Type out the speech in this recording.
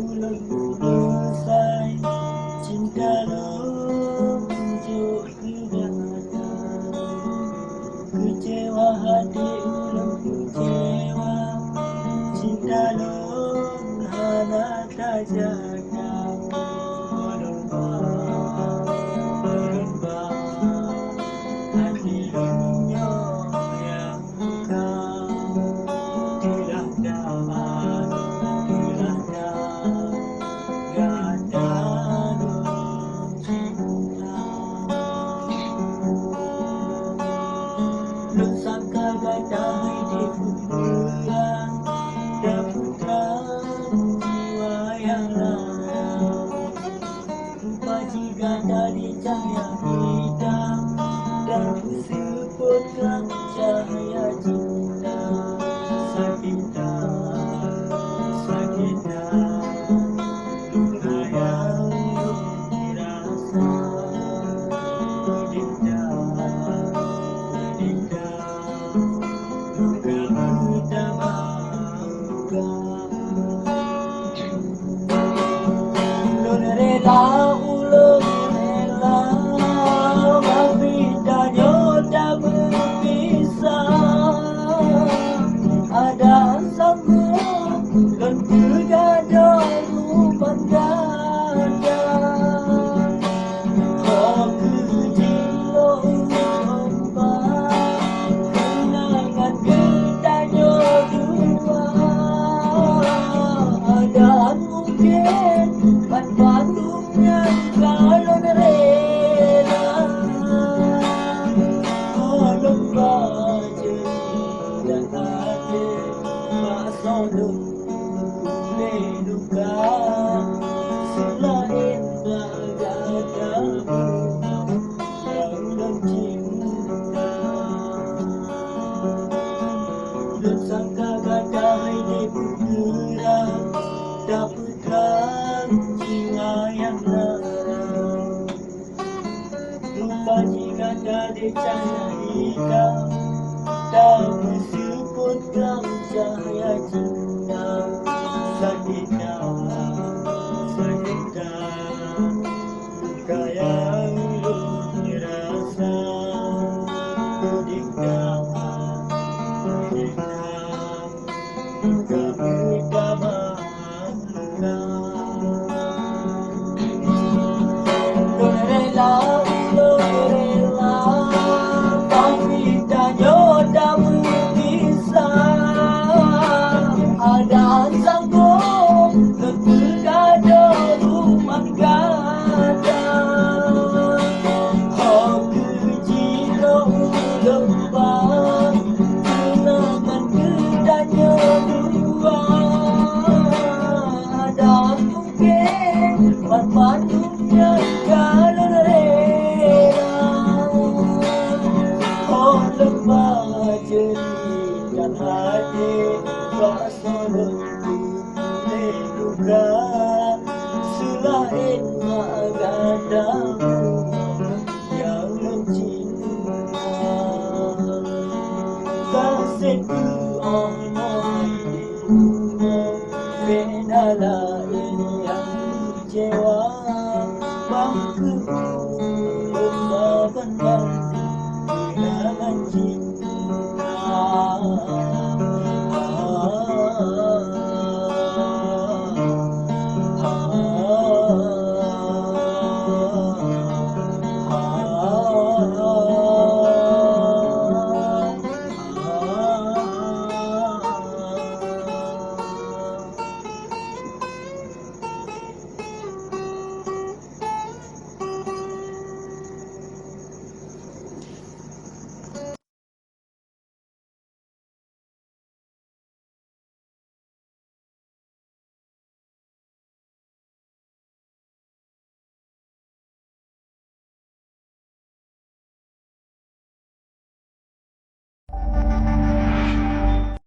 ulun selesai cinta lonjok kedada. Kecewa hati ulun kecewa cinta lon hana tak jaga. Hati lunyo yang kau telah dapat gada cinta. Lu sangka gada hidup pulang dan putra jiwa yang lain. Rupa jika dari cahaya hitam dan sebutkan cahaya cinta. Sakita, sakita, luka yang dirasa. Pedihnya, pedihnya, luka utama luka. Ulun rela, ulun rela, mabitanya tak berpisah. Ada sanggup dan kedada rupan gada. Oh kecilo ombak, kenangan kedanya dua. Ada mungkin pan patungnya kalau rela. Kalau baca dan hati masuk duka selain gada yang dan cinta. Dan sangka gada hidup putra tak putra jiwa yang lain. Rupa jika dari cahaya hitam tak bersebutkan cahaya cinta. Sakita, sakita, luka yang dirasa. Pedihnya, pedihnya, luka utama luka. Ulun rela, pamit-nya tak berpisah. Ada sanggup dan kedada rupan gada. Oh kecilo lembah, kenangan kedanya dua. Ada mungkin pan patungnya kalau rela. Oh lembah jernih dan hati pasal luka selain gada yang mencinta. Kasihku orang hidupmu beda lain yang kecewa. Bangku bersama